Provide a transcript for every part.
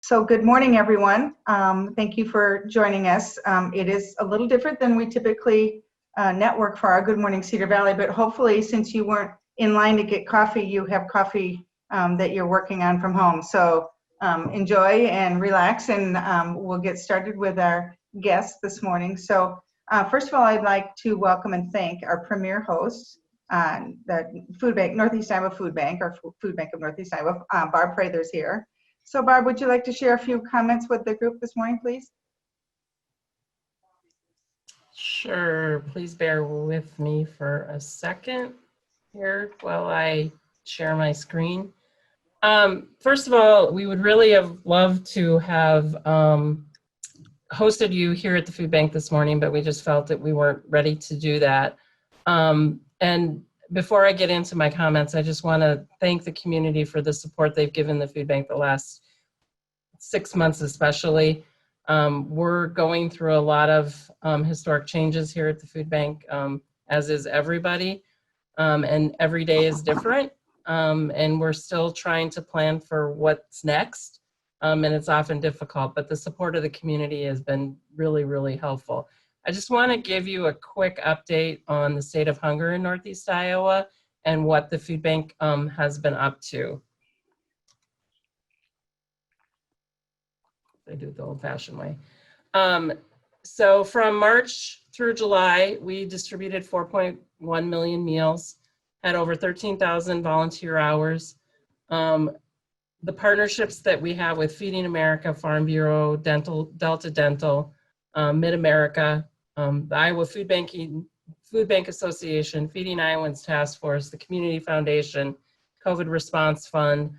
So good morning, everyone. Thank you for joining us. It is a little different than we typically network for our Good Morning Cedar Valley, but hopefully since you weren't in line to get coffee, you have coffee that you're working on from home. So enjoy and relax, and we'll get started with our guests this morning. So first of all, I'd like to welcome and thank our premier hosts, the Food Bank, Northeast Iowa Food Bank, or Food Bank of Northeast Iowa. Barb Prather's here. So Barb, would you like to share a few comments with the group this morning, please? Sure, please bear with me for a second here while I share my screen. First of all, we would really have loved to have hosted you here at the food bank this morning, but we just felt that we weren't ready to do that. And before I get into my comments, I just want to thank the community for the support they've given the food bank the last 6 months especially. We're going through a lot of historic changes here at the food bank, as is everybody, and every day is different, and we're still trying to plan for what's next, and it's often difficult, but the support of the community has been really, really helpful. I just want to give you a quick update on the state of hunger in Northeast Iowa and what the food bank has been up to. I do it the old-fashioned way. So from March through July, we distributed 4.1 million meals, had over 13,000 volunteer hours. The partnerships that we have with Feeding America, Farm Bureau, Delta Dental, Mid-America, the Iowa Food Bank Association, Feeding Iowans Task Force, the Community Foundation, COVID Response Fund,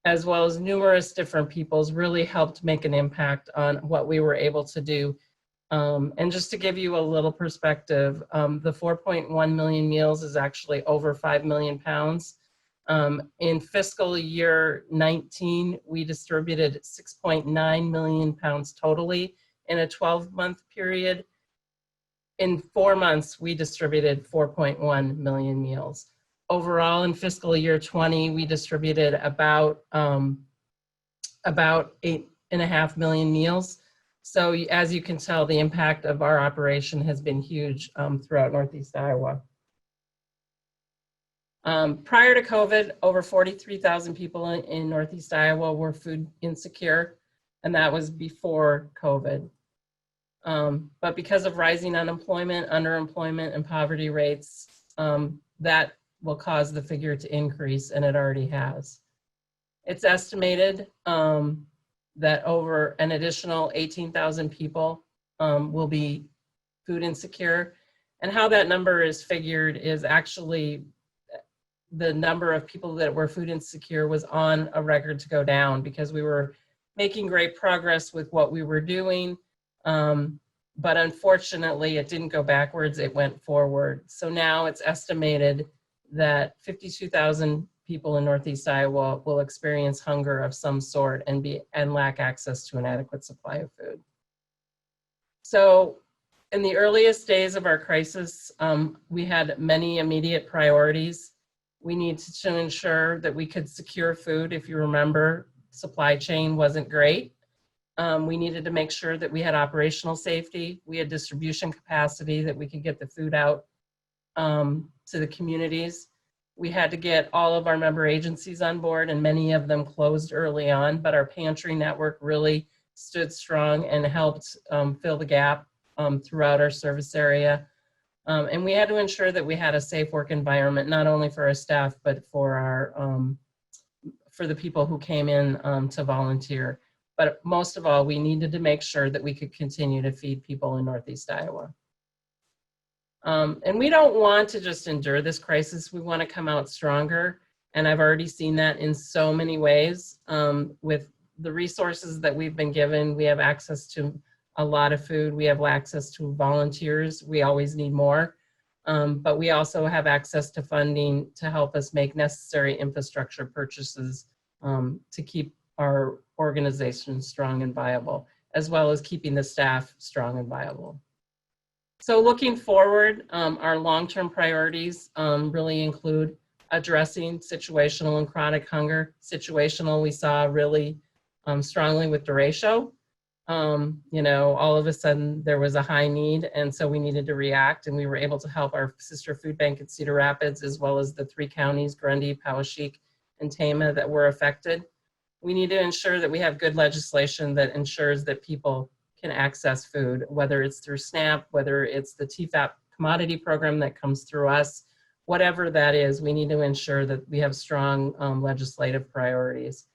as well as numerous different peoples really helped make an impact on what we were able to do. And just to give you a little perspective, the 4.1 million meals is actually over 5 million pounds. In fiscal year 19, we distributed 6.9 million pounds totally in a 12-month period. In 4 months, we distributed 4.1 million meals. Overall, in fiscal year 20, we distributed about 8.5 million meals. So as you can tell, the impact of our operation has been huge throughout Northeast Iowa. Prior to COVID, over 43,000 people in Northeast Iowa were food insecure, and that was before COVID. But because of rising unemployment, underemployment, and poverty rates, that will cause the figure to increase, and it already has. It's estimated that over an additional 18,000 people will be food insecure. And how that number is figured is actually the number of people that were food insecure was on a record to go down because we were making great progress with what we were doing. But unfortunately, it didn't go backwards, it went forward. So now it's estimated that 52,000 people in Northeast Iowa will experience hunger of some sort and lack access to an adequate supply of food. So in the earliest days of our crisis, we had many immediate priorities. We needed to ensure that we could secure food. If you remember, supply chain wasn't great. We needed to make sure that we had operational safety. We had distribution capacity that we could get the food out to the communities. We had to get all of our member agencies on board, and many of them closed early on, but our pantry network really stood strong and helped fill the gap throughout our service area. And we had to ensure that we had a safe work environment, not only for our staff, but for the people who came in to volunteer. But most of all, we needed to make sure that we could continue to feed people in Northeast Iowa. And we don't want to just endure this crisis. We want to come out stronger. And I've already seen that in so many ways. With the resources that we've been given, we have access to a lot of food. We have access to volunteers. We always need more. But we also have access to funding to help us make necessary infrastructure purchases to keep our organization strong and viable, as well as keeping the staff strong and viable. So looking forward, our long-term priorities really include addressing situational and chronic hunger. Situational, we saw really strongly with derecho. All of a sudden there was a high need, and so we needed to react, and we were able to help our sister food bank at Cedar Rapids, as well as the 3 counties, Grundy, Poweshiek, and Tama, that were affected. We need to ensure that we have good legislation that ensures that people can access food, whether it's through SNAP, whether it's the TFAP commodity program that comes through us, whatever that is, we need to ensure that we have strong legislative priorities.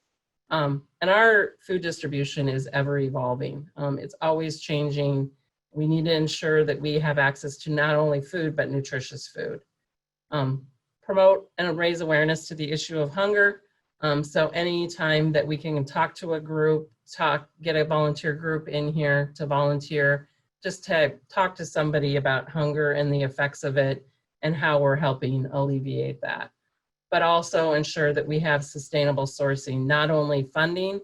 And our food distribution is ever evolving. It's always changing. We need to ensure that we have access to not only food, but nutritious food. Promote and raise awareness to the issue of hunger. So anytime that we can talk to a group, get a volunteer group in here to volunteer, just to talk to somebody about hunger and the effects of it and how we're helping alleviate that. But also ensure that we have sustainable sourcing, not only funding,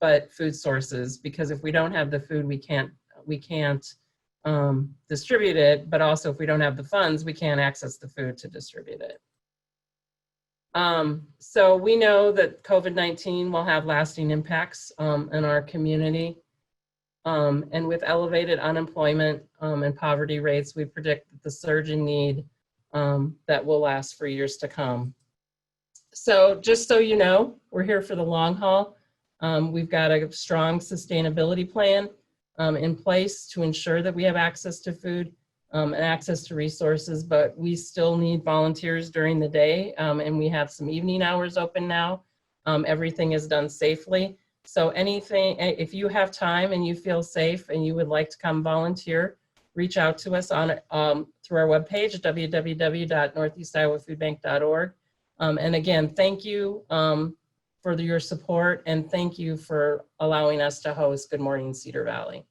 but food sources, because if we don't have the food, we can't distribute it, but also if we don't have the funds, we can't access the food to distribute it. So we know that COVID-19 will have lasting impacts in our community. And with elevated unemployment and poverty rates, we predict that the surge in need that will last for years to come. So just so you know, we're here for the long haul. We've got a strong sustainability plan in place to ensure that we have access to food and access to resources, but we still need volunteers during the day, and we have some evening hours open now. Everything is done safely. So if you have time and you feel safe and you would like to come volunteer, reach out to us on through our webpage, www.northeastiowafoodbank.org. And again, thank you for your support, and thank you for allowing us to host Good Morning Cedar Valley.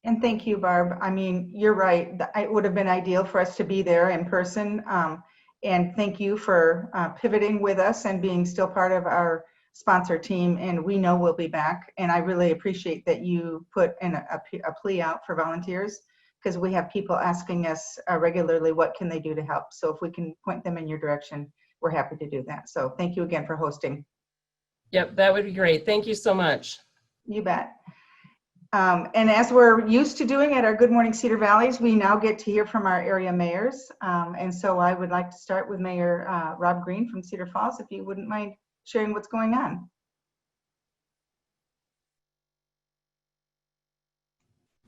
And thank you, Barb. I mean, you're right. It would have been ideal for us to be there in person. And thank you for pivoting with us and being still part of our sponsor team. And we know we'll be back. And I really appreciate that you put in a plea out for volunteers, because we have people asking us regularly, what can they do to help? So if we can point them in your direction, we're happy to do that. So thank you again for hosting. Yep, that would be great. Thank you so much. You bet. And as we're used to doing at our Good Morning Cedar Valleys, we now get to hear from our area mayors. And so I would like to start with Mayor Rob Green from Cedar Falls, if you wouldn't mind sharing what's going on.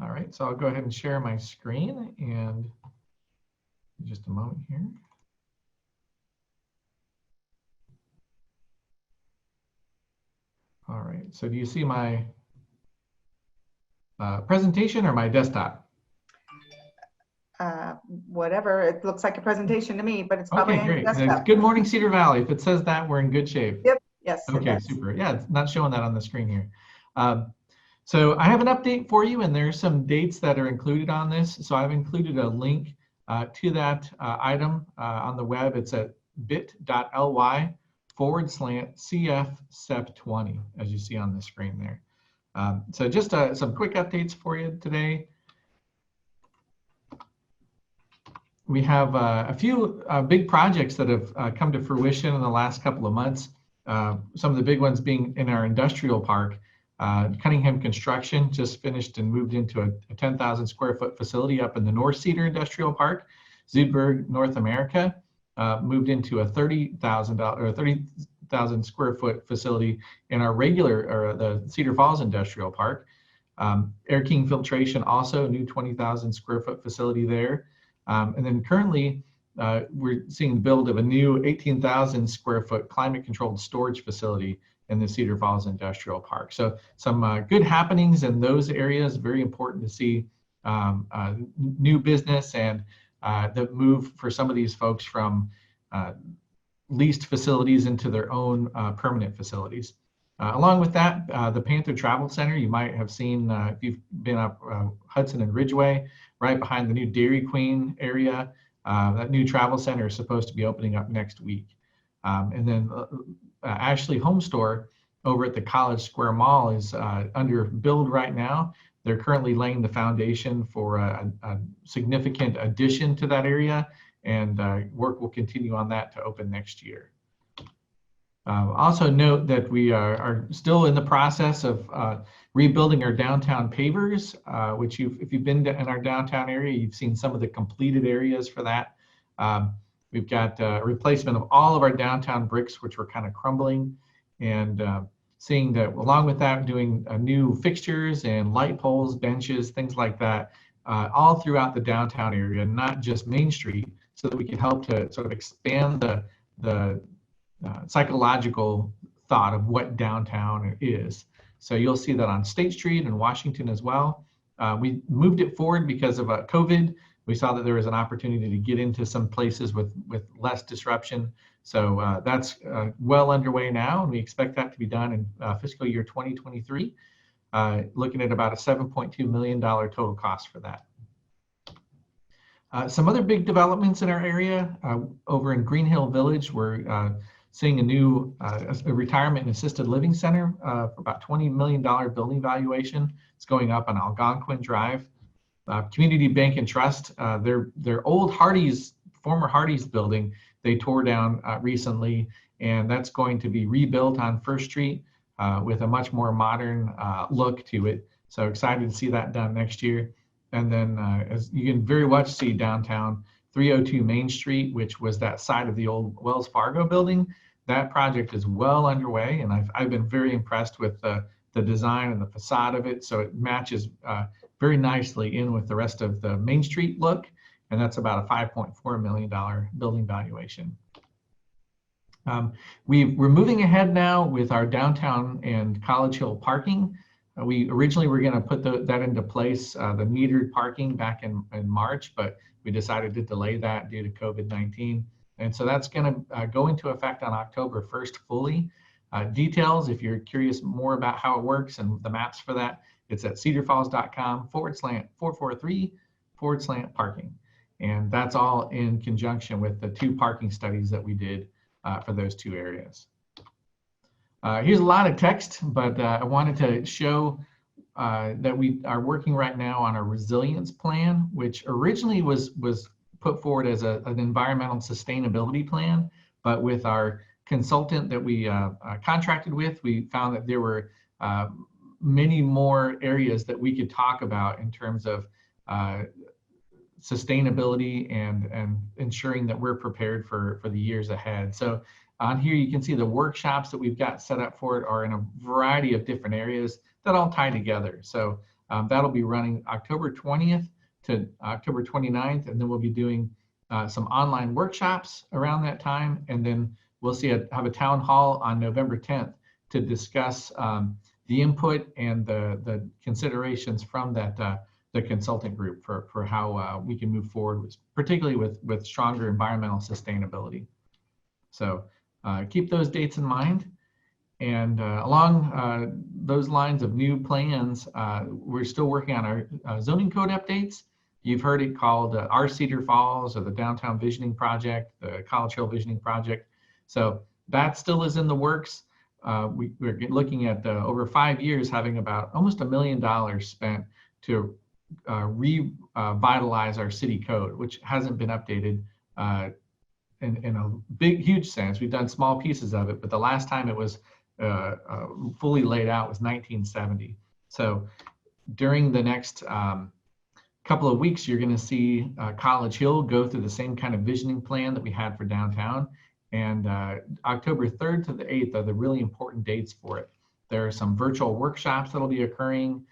All right, so I'll go ahead and share my screen, and just a moment here. All right, so do you see my presentation or my desktop? Whatever, it looks like a presentation to me, but it's probably okay, great. desktop. Good Morning Cedar Valley. If it says that, we're in good shape. Yep. Yes. Okay, super. Yeah, it's not showing that on the screen here. So I have an update for you, and there's some dates that are included on this. So I've included a link to that item on the web. It's at bit.ly/CF-SEP20, as you see on the screen there. So just some quick updates for you today. We have a few big projects that have come to fruition in the last couple of months. Some of the big ones being in our industrial park. Cunningham Construction just finished and moved into a 10,000 square foot facility up in the North Cedar Industrial Park. Zoidberg North America moved into a 30,000 square foot facility in our the Cedar Falls Industrial Park. Air King Filtration also a new 20,000 square foot facility there. And then currently we're seeing the build of a new 18,000 square foot climate controlled storage facility in the Cedar Falls Industrial Park. So some good happenings in those areas. Very important to see new business and the move for some of these folks from leased facilities into their own permanent facilities. Along with that, the Panther Travel Center, you might have seen if you've been up Hudson and Ridgeway, right behind the new Dairy Queen area. That new travel center is supposed to be opening up next week. And then Ashley Home Store over at the College Square Mall is under build right now. They're currently laying the foundation for a significant addition to that area, and work will continue on that to open next year. Also note that we are still in the process of rebuilding our downtown pavers, which if you've been in our downtown area, you've seen some of the completed areas for that. We've got a replacement of all of our downtown bricks, which were kind of crumbling, and seeing that along with that, doing new fixtures and light poles, benches, things like that, all throughout the downtown area, not just Main Street, so that we can help to sort of expand the psychological thought of what downtown is. So you'll see that on State Street and Washington as well. We moved it forward because of COVID. We saw that there was an opportunity to get into some places with less disruption. So that's well underway now, and we expect that to be done in fiscal year 2023, looking at about a $7.2 million total cost for that. Some other big developments in our area, over in Green Hill Village, we're seeing a new a retirement and assisted living center for about $20 million building valuation. It's going up on Algonquin Drive. Community Bank and Trust, their old former Hardee's building, they tore down recently, and that's going to be rebuilt on First Street with a much more modern look to it. So excited to see that done next year. And then as you can very much see downtown, 302 Main Street, which was that side of the old Wells Fargo building, that project is well underway, and I've been very impressed with the design and the facade of it. So it matches very nicely in with the rest of the Main Street look, and that's about a $5.4 million building valuation. We're moving ahead now with our downtown and College Hill parking. We originally were going to put that into place, the metered parking back in March, but we decided to delay that due to COVID-19. And so that's going to go into effect on October 1st fully. Details, if you're curious more about how it works and the maps for that, it's at cedarfalls.com/443/parking. And that's all in conjunction with the 2 parking studies that we did for those 2 areas. Here's a lot of text, but I wanted to show that we are working right now on a resilience plan, which originally was put forward as an environmental sustainability plan, but with our consultant that we contracted with, we found that there were many more areas that we could talk about in terms of sustainability and ensuring that we're prepared for the years ahead. So on here, you can see the workshops that we've got set up for it are in a variety of different areas that all tie together. So that'll be running October 20th to October 29th, and then we'll be doing some online workshops around that time, and then we'll have a town hall on November 10th to discuss the input and the considerations from that the consultant group for how we can move forward, particularly with stronger environmental sustainability. So keep those dates in mind. And along those lines of new plans, we're still working on our zoning code updates. You've heard it called our Cedar Falls, or the Downtown Visioning Project, the College Hill Visioning Project. So that still is in the works. We're looking at over 5 years having about almost $1 million spent to revitalize our city code, which hasn't been updated in a huge sense. We've done small pieces of it, but the last time it was fully laid out was 1970. So during the next couple of weeks, you're going to see College Hill go through the same kind of visioning plan that we had for downtown. And October 3rd to the 8th are the really important dates for it. There are some virtual workshops that'll be occurring.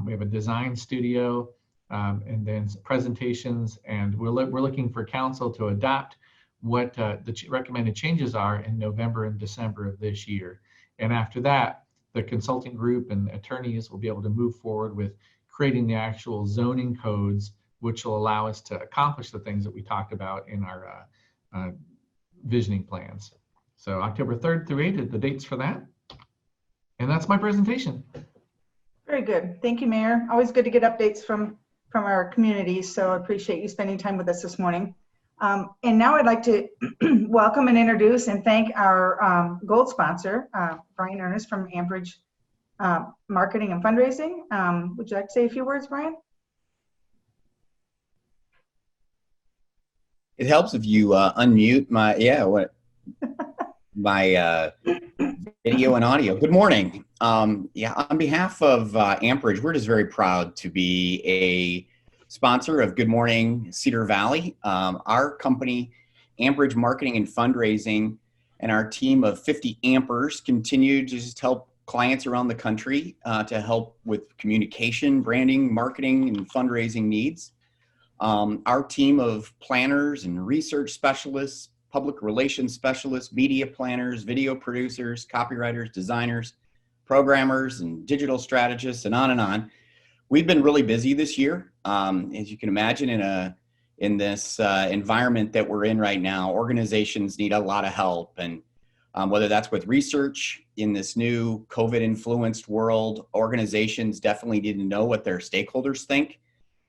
We have a design studio, and then presentations, and we're looking for council to adopt what the recommended changes are in November and December of this year. And after that, the consulting group and attorneys will be able to move forward with creating the actual zoning codes, which will allow us to accomplish the things that we talked about in our visioning plans. So October 3rd through 8th, the dates for that. And that's my presentation. Very good. Thank you, Mayor. Always good to get updates from our communities. So I appreciate you spending time with us this morning. And now I'd like to welcome and introduce and thank our gold sponsor, Brian Ernest from Ambridge Marketing and Fundraising. Would you like to say a few words, Brian? It helps if you unmute my, yeah, what? my video and audio. Good morning. Yeah, on behalf of Amperage, we're just very proud to be a sponsor of Good Morning Cedar Valley. Our company, Amperage Marketing and Fundraising, and our team of 50 Ampers continue to just help clients around the country to help with communication, branding, marketing, and fundraising needs. Our team of planners and research specialists, public relations specialists, media planners, video producers, copywriters, designers, programmers, and digital strategists, and on and on. We've been really busy this year. As you can imagine, in this environment that we're in right now, organizations need a lot of help. And whether that's with research in this new COVID-influenced world, organizations definitely need to know what their stakeholders think.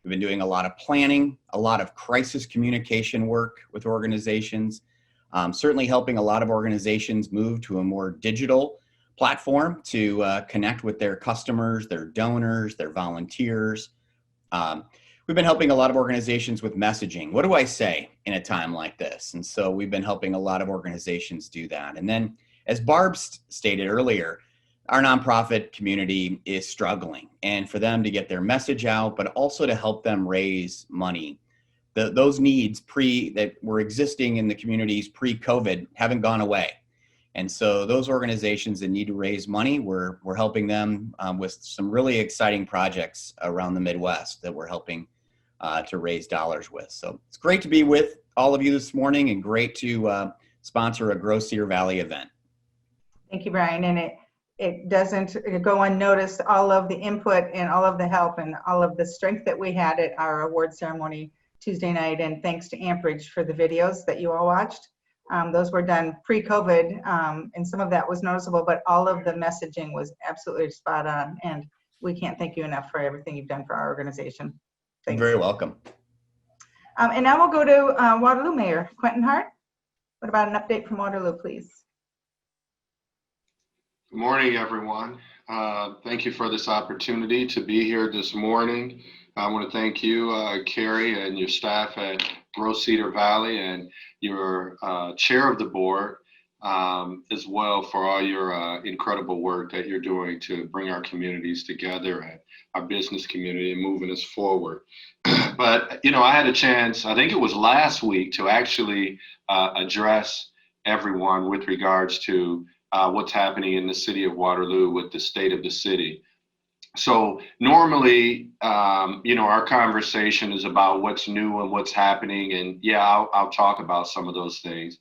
We've been doing a lot of planning, a lot of crisis communication work with organizations, certainly helping a lot of organizations move to a more digital platform to connect with their customers, their donors, their volunteers. We've been helping a lot of organizations with messaging. What do I say in a time like this? And so we've been helping a lot of organizations do that. And then, as Barb stated earlier, our nonprofit community is struggling, and for them to get their message out, but also to help them raise money. Those needs that were existing in the communities pre-COVID haven't gone away. And so those organizations that need to raise money, we're helping them with some really exciting projects around the Midwest that we're helping to raise dollars with. So it's great to be with all of you this morning, and great to sponsor a Grow Cedar Valley event. Thank you, Brian. And it doesn't go unnoticed, all of the input and all of the help and all of the strength that we had at our award ceremony Tuesday night. And thanks to Amperage for the videos that you all watched. Those were done pre-COVID, and some of that was noticeable, but all of the messaging was absolutely spot on. And we can't thank you enough for everything you've done for our organization. Thanks. You're very welcome. And now we'll go to Waterloo Mayor Quentin Hart. What about an update from Waterloo, please? Good morning, everyone. Thank you for this opportunity to be here this morning. I want to thank you, Cary, and your staff at Grow Cedar Valley, and your chair of the board as well, for all your incredible work that you're doing to bring our communities together and our business community and moving us forward. But, you know, I had a chance, I think it was last week, to actually address everyone with regards to what's happening in the city of Waterloo with the state of the city. So normally, you know, our conversation is about what's new and what's happening. And yeah, I'll talk about some of those things.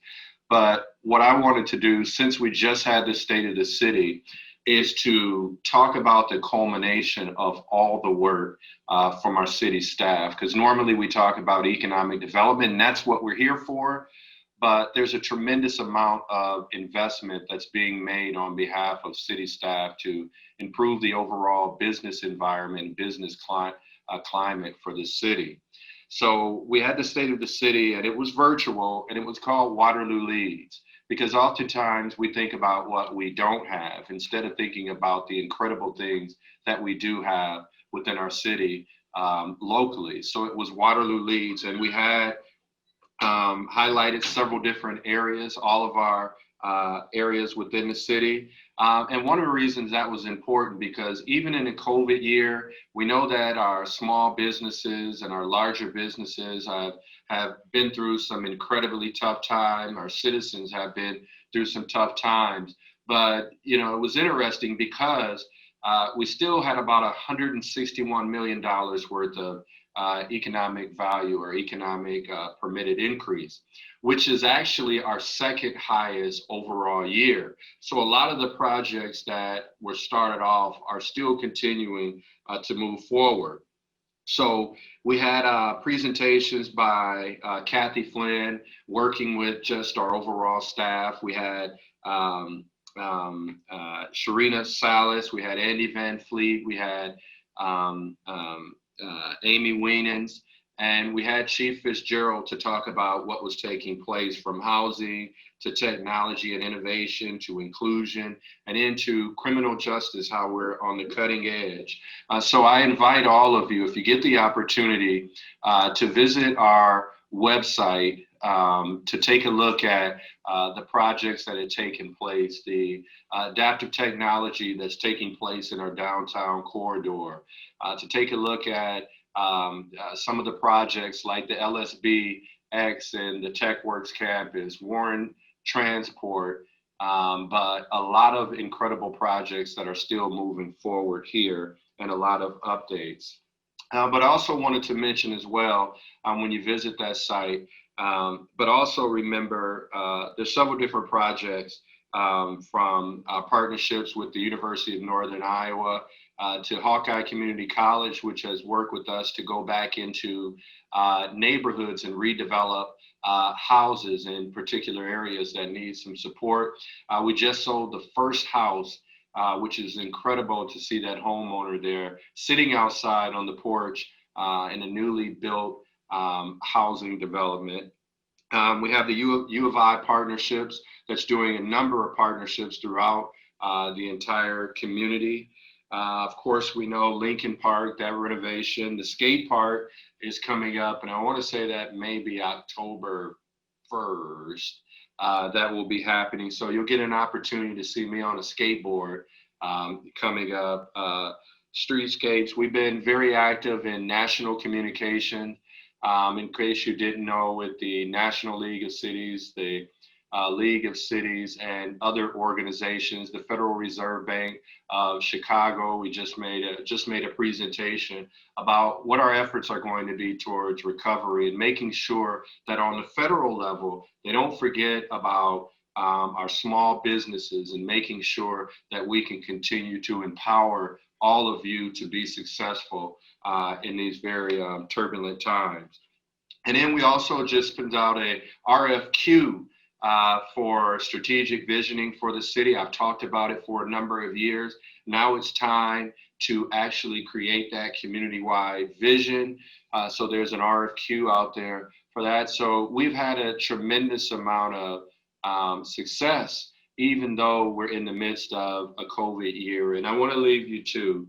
But what I wanted to do, since we just had the state of the city, is to talk about the culmination of all the work from our city staff. Because normally we talk about economic development, and that's what we're here for. But there's a tremendous amount of investment that's being made on behalf of city staff to improve the overall business environment, business climate for the city. So we had the state of the city, and it was virtual, and it was called Waterloo Leads, because oftentimes we think about what we don't have instead of thinking about the incredible things that we do have within our city locally. So it was Waterloo Leads, and we had highlighted several different areas, all of our areas within the city. And one of the reasons that was important, because even in a COVID year, we know that our small businesses and our larger businesses have been through some incredibly tough time. Our citizens have been through some tough times. But, you know, it was interesting because we still had about $161 million worth of economic value or economic permitted increase, which is actually our second highest overall year. So a lot of the projects that were started off are still continuing to move forward. So we had presentations by Kathy Flynn working with just our overall staff. We had Sharina Salas, we had Andy Van Fleet, we had Amy Wienens, and we had Chief Fitzgerald to talk about what was taking place, from housing to technology and innovation to inclusion and into criminal justice, how we're on the cutting edge. So I invite all of you, if you get the opportunity, to visit our website, to take a look at the projects that have taken place, the adaptive technology that's taking place in our downtown corridor, to take a look at some of the projects like the LSBX and the TechWorks campus, Warren Transport, but a lot of incredible projects that are still moving forward here and a lot of updates. But I also wanted to mention as well, when you visit that site, but also remember there's several different projects from partnerships with the University of Northern Iowa to Hawkeye Community College, which has worked with us to go back into neighborhoods and redevelop houses in particular areas that need some support. We just sold the first house, which is incredible to see that homeowner there sitting outside on the porch in a newly built housing development. We have the U of I partnerships that's doing a number of partnerships throughout the entire community. Of course, we know Lincoln Park, that renovation, the skate park is coming up, and I want to say that maybe October 1st that will be happening. So you'll get an opportunity to see me on a skateboard coming up. Streetscapes, we've been very active in national communication. In case you didn't know, with the National League of Cities, the League of Cities, and other organizations, the Federal Reserve Bank of Chicago, we just made a presentation about what our efforts are going to be towards recovery and making sure that on the federal level, they don't forget about our small businesses and making sure that we can continue to empower all of you to be successful in these very turbulent times. And then we also just put out a RFQ for strategic visioning for the city. I've talked about it for a number of years. Now it's time to actually create that community-wide vision. So there's an RFQ out there for that. So we've had a tremendous amount of success, even though we're in the midst of a COVID year. And I want to leave you too.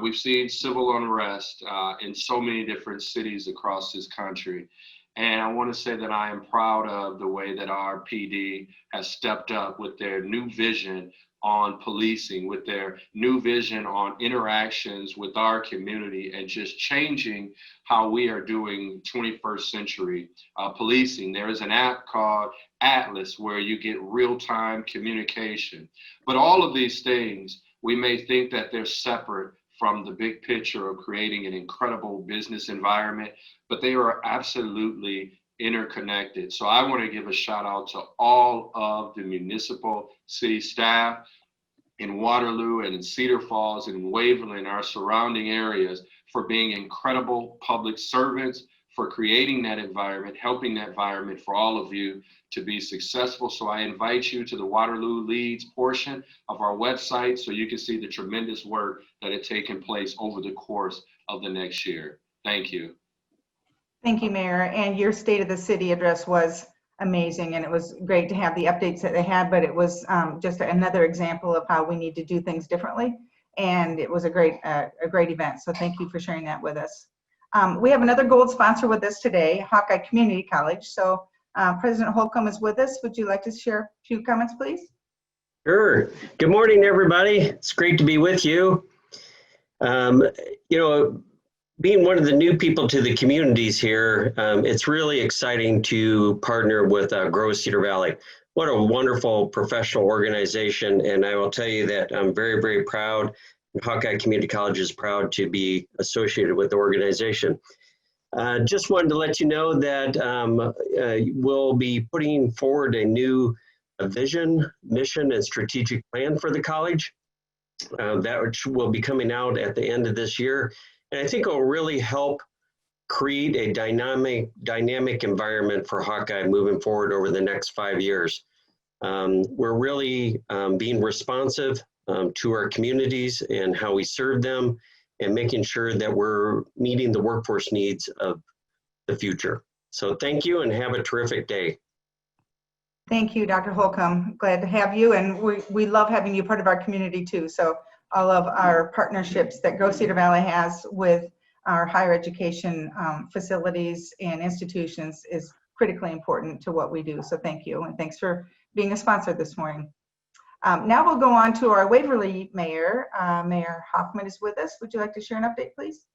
We've seen civil unrest in so many different cities across this country. And I want to say that I am proud of the way that our PD has stepped up with their new vision on policing, with their new vision on interactions with our community, and just changing how we are doing 21st century policing. There is an app called Atlas where you get real-time communication. But all of these things, we may think that they're separate from the big picture of creating an incredible business environment, but they are absolutely interconnected. So I want to give a shout out to all of the municipal city staff in Waterloo and in Cedar Falls and in Waverly and our surrounding areas for being incredible public servants, for creating that environment, helping that environment for all of you to be successful. So I invite you to the Waterloo Leads portion of our website so you can see the tremendous work that had taken place over the course of the next year. Thank you. Thank you, Mayor. And your State of the City address was amazing, and it was great to have the updates that they had, but it was just another example of how we need to do things differently. And it was a great event. So thank you for sharing that with us. We have another gold sponsor with us today, Hawkeye Community College. So President Holcomb is with us. Would you like to share a few comments, please? Sure. Good morning, everybody. It's great to be with you. Being one of the new people to the communities here, it's really exciting to partner with Grow Cedar Valley. What a wonderful professional organization. And I will tell you that I'm very, very proud. Hawkeye Community College is proud to be associated with the organization. Just wanted to let you know that we'll be putting forward a new vision, mission, and strategic plan for the college that will be coming out at the end of this year. And I think it will really help create a dynamic environment for Hawkeye moving forward over the next 5 years. We're really being responsive to our communities and how we serve them, and making sure that we're meeting the workforce needs of the future. So thank you and have a terrific day. Thank you, Dr. Holcomb. Glad to have you, and we love having you part of our community too. So all of our partnerships that Grow Cedar Valley has with our higher education facilities and institutions is critically important to what we do. So thank you, and thanks for being a sponsor this morning. Now we'll go on to our Waverly Mayor. Mayor Hoffman is with us. Would you like to share an update, please?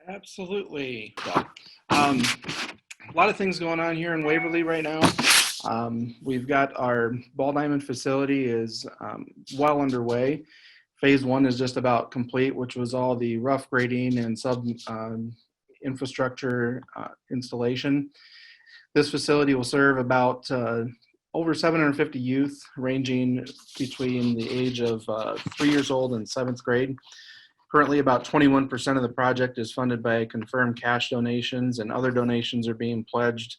Absolutely. A lot of things going on here in Waverly right now. We've got our ball diamond facility is well underway. Phase 1 is just about complete, which was all the rough grading and sub infrastructure installation. This facility will serve about over 750 youth, ranging between the age of 3 years old and 7th grade. Currently, about 21% of the project is funded by confirmed cash donations, and other donations are being pledged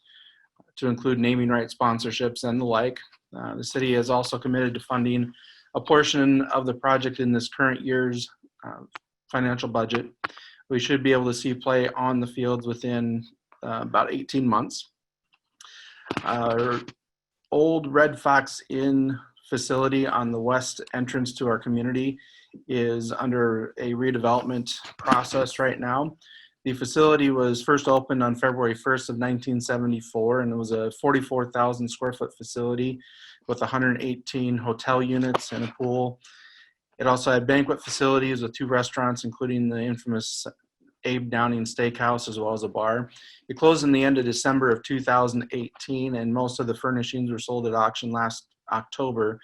to include naming rights sponsorships and the like. The city is also committed to funding a portion of the project in this current year's financial budget. We should be able to see play on the fields within about 18 months. Our old Red Fox Inn facility on the west entrance to our community is under a redevelopment process right now. The facility was first opened on February 1st of 1974, and it was a 44,000 square foot facility with 118 hotel units and a pool. It also had banquet facilities with 2 restaurants, including the infamous Abe Downing Steakhouse, as well as a bar. It closed in the end of December of 2018, and most of the furnishings were sold at auction last October.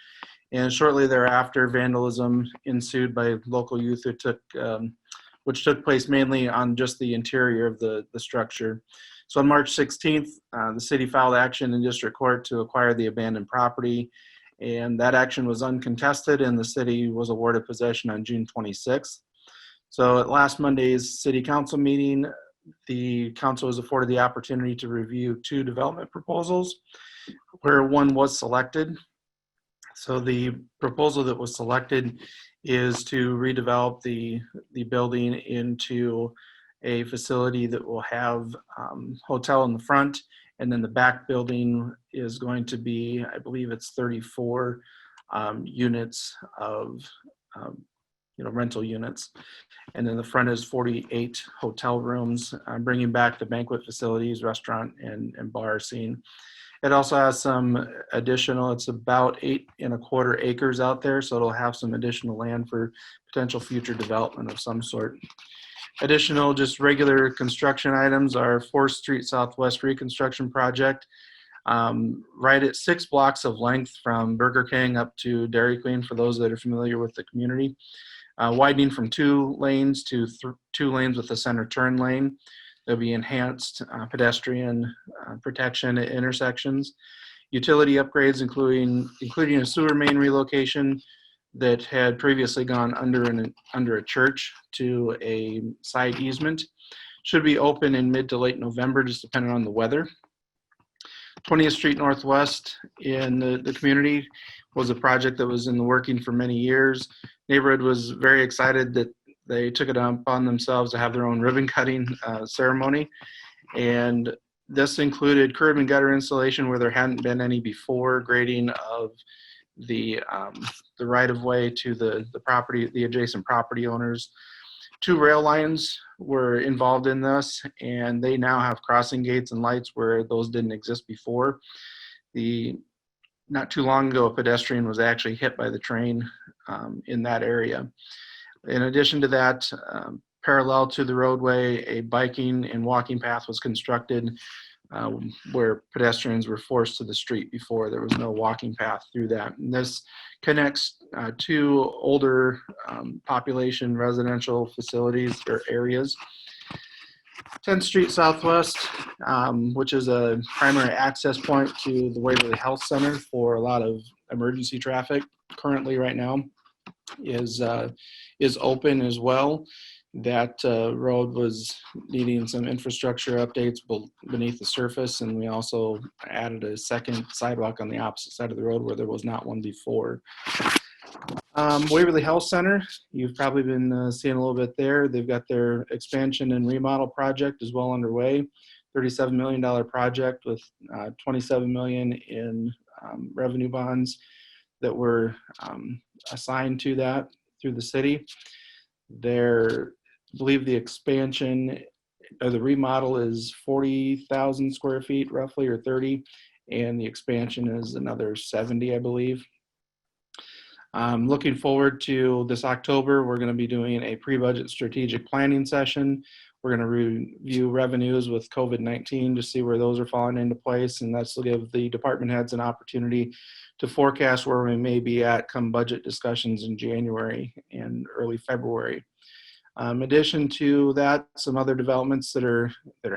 And shortly thereafter, vandalism ensued by local youth which took place mainly on just the interior of the structure. So on March 16th, the city filed action in district court to acquire the abandoned property, and that action was uncontested, and the city was awarded possession on June 26th. So at last Monday's city council meeting, the council was afforded the opportunity to review 2 development proposals, where one was selected. So the proposal that was selected is to redevelop the building into a facility that will have hotel in the front, and then the back building is going to be, I believe it's 34 units of rental units. And then the front is 48 hotel rooms, bringing back the banquet facilities, restaurant, and bar scene. It also has some additional, it's about 8.25 acres out there, so it'll have some additional land for potential future development of some sort. Additional, just regular construction items are 4th Street Southwest reconstruction project, right at 6 blocks of length from Burger King up to Dairy Queen, for those that are familiar with the community. Widening from 2 lanes to 2 lanes with a center turn lane. There'll be enhanced pedestrian protection at intersections. Utility upgrades, including a sewer main relocation that had previously gone under a church to a side easement. Should be open in mid to late November, just depending on the weather. 20th Street Northwest in the community was a project that was in the working for many years. Neighborhood was very excited that they took it upon themselves to have their own ribbon cutting ceremony. And this included curb and gutter installation where there hadn't been any before, grading of the right of way to the property, the adjacent property owners. 2 rail lines were involved in this, and they now have crossing gates and lights where those didn't exist before. Not too long ago, a pedestrian was actually hit by the train in that area. In addition to that, parallel to the roadway, a biking and walking path was constructed where pedestrians were forced to the street before. There was no walking path through that. And this connects 2 older population residential facilities or areas. 10th Street Southwest, which is a primary access point to the Waverly Health Center for a lot of emergency traffic currently right now, is open as well. That road was needing some infrastructure updates beneath the surface, and we also added a second sidewalk on the opposite side of the road where there was not one before. Waverly Health Center, you've probably been seeing a little bit there. They've got their expansion and remodel project is well underway. $37 million project with $27 million in revenue bonds that were assigned to that through the city. I believe the expansion the remodel is 40,000 square feet roughly, or 30, and the expansion is another 70, I believe. Looking forward to this October, we're going to be doing a pre-budget strategic planning session. We're going to review revenues with COVID-19 to see where those are falling into place, and that's to give the department heads an opportunity to forecast where we may be at come budget discussions in January and early February. In addition to that, some other developments that are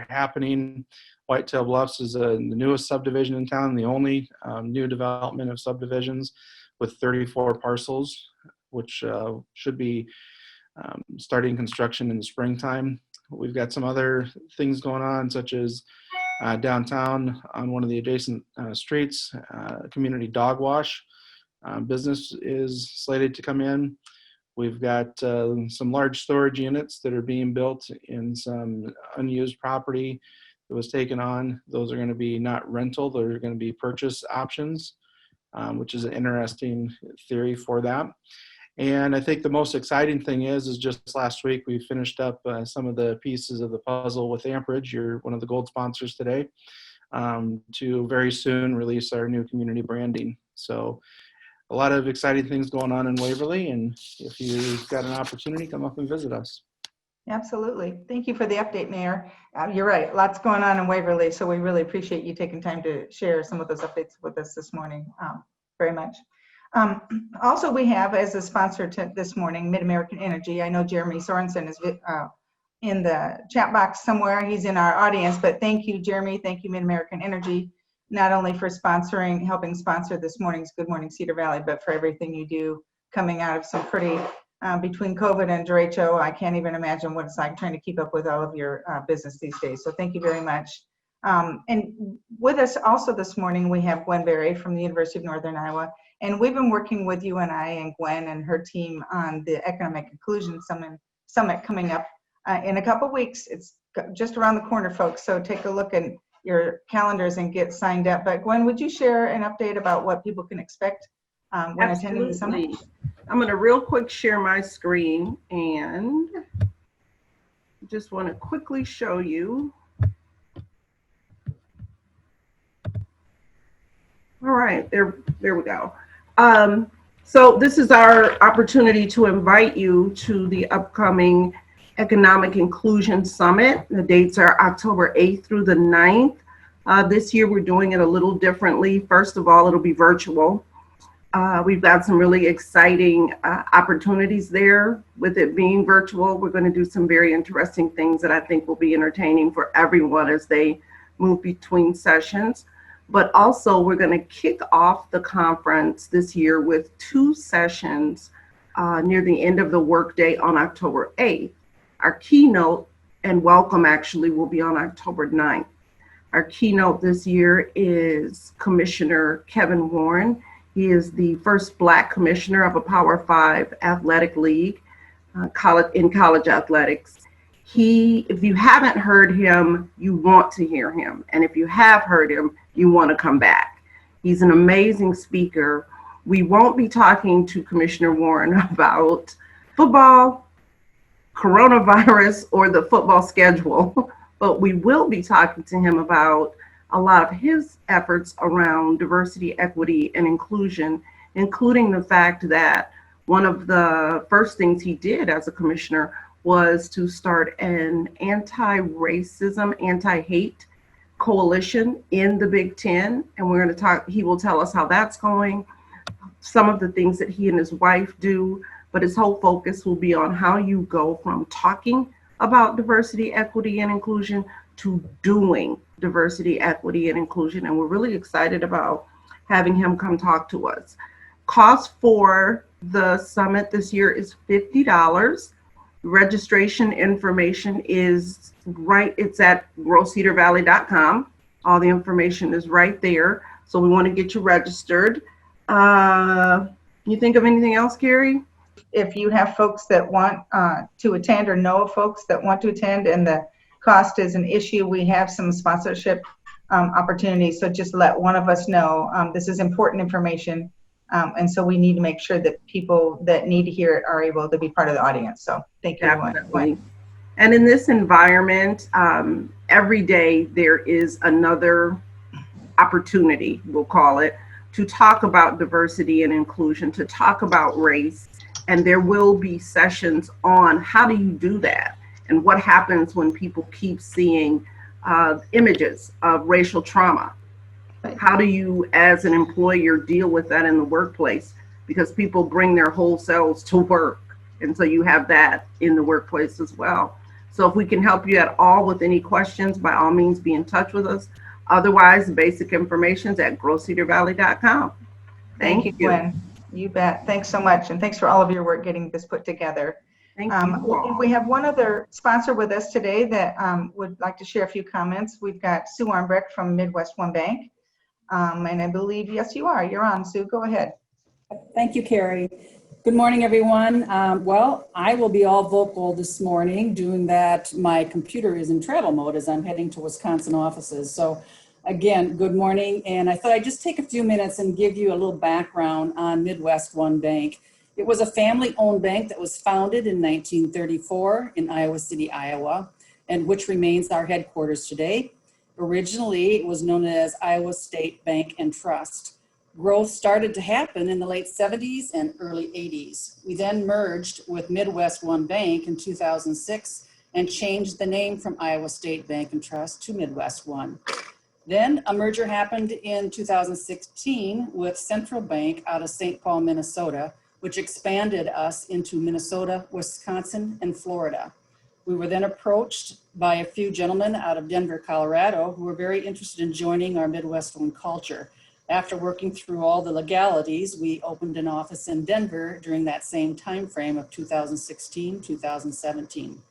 happening. Whitetail Bluffs is the newest subdivision in town, the only new development of subdivisions with 34 parcels, which should be starting construction in the springtime. We've got some other things going on, such as downtown on one of the adjacent streets, community dog wash. Business is slated to come in. We've got some large storage units that are being built in some unused property that was taken on. Those are going to be not rental, they're going to be purchase options, which is an interesting theory for that. And I think the most exciting thing is just last week we finished up some of the pieces of the puzzle with Amperage. You're one of the gold sponsors today, to very soon release our new community branding. So a lot of exciting things going on in Waverly, and if you've got an opportunity, come up and visit us. Absolutely. Thank you for the update, Mayor. You're right, lots going on in Waverly, so we really appreciate you taking time to share some of those updates with us this morning, very much. Also, we have as a sponsor to this morning, Mid-American Energy. I know Jeremy Sorensen is in the chat box somewhere. He's in our audience, but thank you, Jeremy. Thank you, Mid-American Energy, not only for helping sponsor this morning's Good Morning Cedar Valley, but for everything you do coming out of some pretty, between COVID and derecho, I can't even imagine what it's like trying to keep up with all of your business these days. So thank you very much. And with us also this morning, we have Gwen Berry from the University of Northern Iowa. And we've been working with you and I and Gwen and her team on the Economic Inclusion Summit coming up in a couple weeks. It's just around the corner, folks. So take a look at your calendars and get signed up. But Gwen, would you share an update about what people can expect when attending the summit? I'm going to real quick share my screen and just want to quickly show you. All right, there we go. So this is our opportunity to invite you to the upcoming Economic Inclusion Summit. The dates are October 8th through the 9th. This year we're doing it a little differently. First of all, it'll be virtual. We've got some really exciting opportunities there. With it being virtual, we're going to do some very interesting things that I think will be entertaining for everyone as they move between sessions. But also we're going to kick off the conference this year with 2 sessions near the end of the workday on October 8th. Our keynote and welcome actually will be on October 9th. Our keynote this year is Commissioner Kevin Warren. He is the first Black commissioner of a Power 5 athletic league in college athletics. If you haven't heard him, you want to hear him. And if you have heard him, you want to come back. He's an amazing speaker. We won't be talking to Commissioner Warren about football, coronavirus, or the football schedule, but we will be talking to him about a lot of his efforts around diversity, equity, and inclusion, including the fact that one of the first things he did as a commissioner was to start an anti-racism, anti-hate coalition in the Big Ten. And we're going to talk, he will tell us how that's going, some of the things that he and his wife do, but his whole focus will be on how you go from talking about diversity, equity, and inclusion to doing diversity, equity, and inclusion. And we're really excited about having him come talk to us. Cost for the summit this year is $50. Registration information is it's at growcedarvalley.com. All the information is right there. So we want to get you registered. You think of anything else, Cary? If you have folks that want to attend or know of folks that want to attend and the cost is an issue, we have some sponsorship opportunities. So just let one of us know. This is important information. And so we need to make sure that people that need to hear it are able to be part of the audience. So thank you, everyone. Definitely. And in this environment, every day there is another opportunity, we'll call it, to talk about diversity and inclusion, to talk about race. And there will be sessions on how do you do that and what happens when people keep seeing images of racial trauma. How do you, as an employer, deal with that in the workplace? Because people bring their whole selves to work. And so you have that in the workplace as well. So if we can help you at all with any questions, by all means, be in touch with us. Otherwise, basic information is at growcedarvalley.com. Thank you, Gwen. You bet. Thanks so much. And thanks for all of your work getting this put together. Thank you all. We have one other sponsor with us today that would like to share a few comments. We've got Sue Armbrecht from Midwest One Bank. And I believe, yes, you are. You're on, Sue. Go ahead. Thank you, Cary. Good morning, everyone. Well, I will be all vocal this morning, doing that. My computer is in travel mode as I'm heading to Wisconsin offices. So again, good morning. And I thought I'd just take a few minutes and give you a little background on Midwest One Bank. It was a family-owned bank that was founded in 1934 in Iowa City, Iowa, and which remains our headquarters today. Originally, it was known as Iowa State Bank and Trust. Growth started to happen in the late 70s and early 80s. We then merged with Midwest One Bank in 2006 and changed the name from Iowa State Bank and Trust to Midwest One. Then a merger happened in 2016 with Central Bank out of St. Paul, Minnesota, which expanded us into Minnesota, Wisconsin, and Florida. We were then approached by a few gentlemen out of Denver, Colorado, who were very interested in joining our Midwest One culture. After working through all the legalities, we opened an office in Denver during that same time frame of 2016, 2017.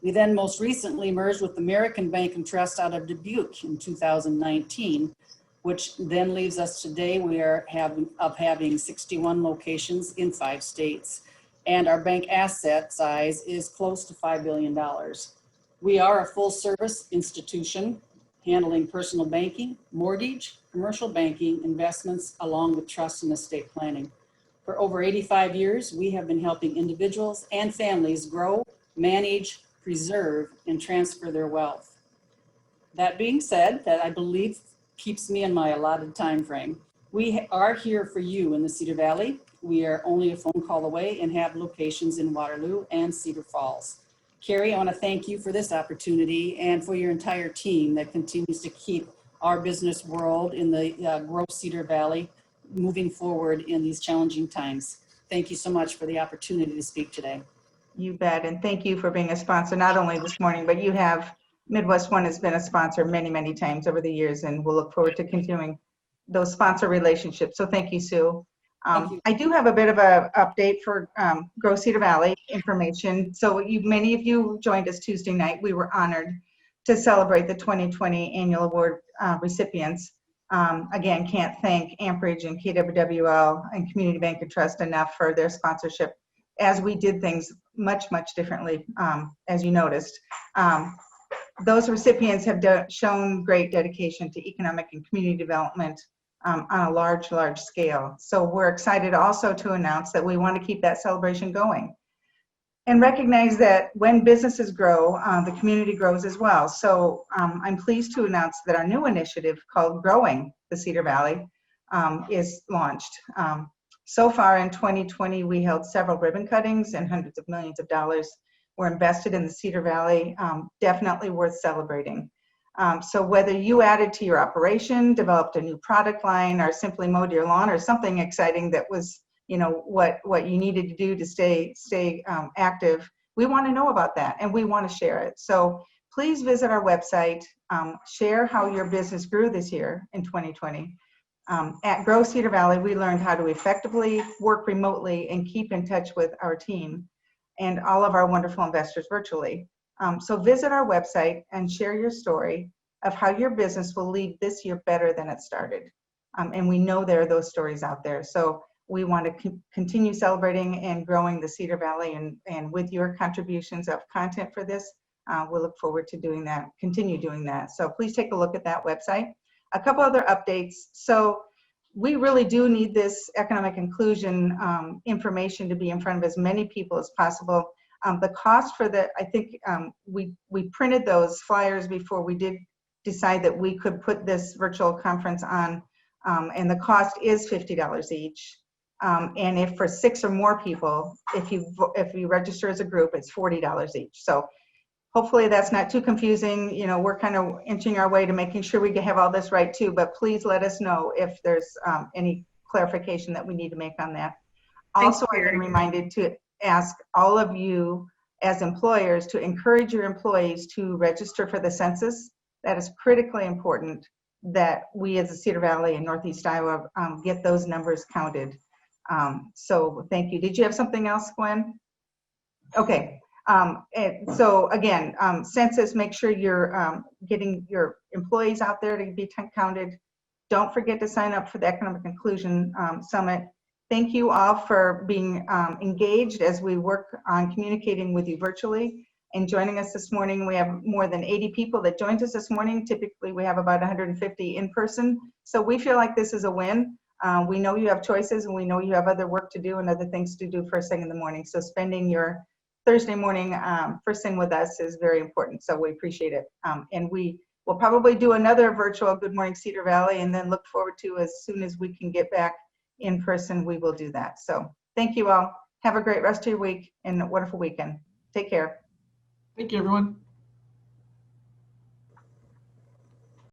We then most recently merged with American Bank and Trust out of Dubuque in 2019, which then leaves us today, we are having 61 locations in 5 states. And our bank asset size is close to $5 billion. We are a full service institution handling personal banking, mortgage, commercial banking, investments, along with trust and estate planning. For over 85 years, we have been helping individuals and families grow, manage, preserve, and transfer their wealth. That being said, that I believe keeps me in my allotted time frame. We are here for you in the Cedar Valley. We are only a phone call away and have locations in Waterloo and Cedar Falls. Cary, I want to thank you for this opportunity and for your entire team that continues to keep our business world in the Grow Cedar Valley moving forward in these challenging times. Thank you so much for the opportunity to speak today. You bet. And thank you for being a sponsor, not only this morning, but you have, Midwest One has been a sponsor many, many times over the years, and we'll look forward to continuing those sponsor relationships. So thank you, Sue. Thank you. I do have a bit of an update for Grow Cedar Valley information. So many of you joined us Tuesday night. We were honored to celebrate the 2020 annual award recipients. Again, can't thank Amperage and KWWL and Community Bank and Trust enough for their sponsorship, as we did things much, much differently, as you noticed. Those recipients have shown great dedication to economic and community development on a large scale. So we're excited also to announce that we want to keep that celebration going and recognize that when businesses grow, the community grows as well. So I'm pleased to announce that our new initiative called Growing the Cedar Valley is launched. So far in 2020, we held several ribbon cuttings and hundreds of millions of dollars were invested in the Cedar Valley, definitely worth celebrating. So whether you added to your operation, developed a new product line, or simply mowed your lawn, or something exciting that was, what you needed to do to stay active, we want to know about that and we want to share it. So please visit our website, share how your business grew this year in 2020. At Grow Cedar Valley, we learned how to effectively work remotely and keep in touch with our team and all of our wonderful investors virtually. So visit our website and share your story of how your business will leave this year better than it started. And we know there are those stories out there. So we want to continue celebrating and growing the Cedar Valley, and with your contributions of content for this, we'll look forward to doing that, continue doing that. So please take a look at that website. A couple other updates. So we really do need this economic inclusion information to be in front of as many people as possible. The cost for the, I think we printed those flyers before we did decide that we could put this virtual conference on, and the cost is $50 each. And if for 6 or more people, if you register as a group, it's $40 each. So hopefully that's not too confusing. You know, we're kind of inching our way to making sure we can have all this right too, but please let us know if there's any clarification that we need to make on that. Also, I've been reminded to ask all of you as employers to encourage your employees to register for the census. That is critically important that we as a Cedar Valley and Northeast Iowa get those numbers counted. So thank you. Did you have something else, Gwen? Okay. And so again, census, make sure you're getting your employees out there to be counted. Don't forget to sign up for the Economic Inclusion Summit. Thank you all for being engaged as we work on communicating with you virtually and joining us this morning. We have more than 80 people that joined us this morning. Typically, we have about 150 in person. So we feel like this is a win. We know you have choices and we know you have other work to do and other things to do first thing in the morning. So spending your Thursday morning first thing with us is very important. So we appreciate it. And we will probably do another virtual Good Morning Cedar Valley and then look forward to as soon as we can get back in person, we will do that. So thank you all. Have a great rest of your week and a wonderful weekend. Take care. Thank you, everyone.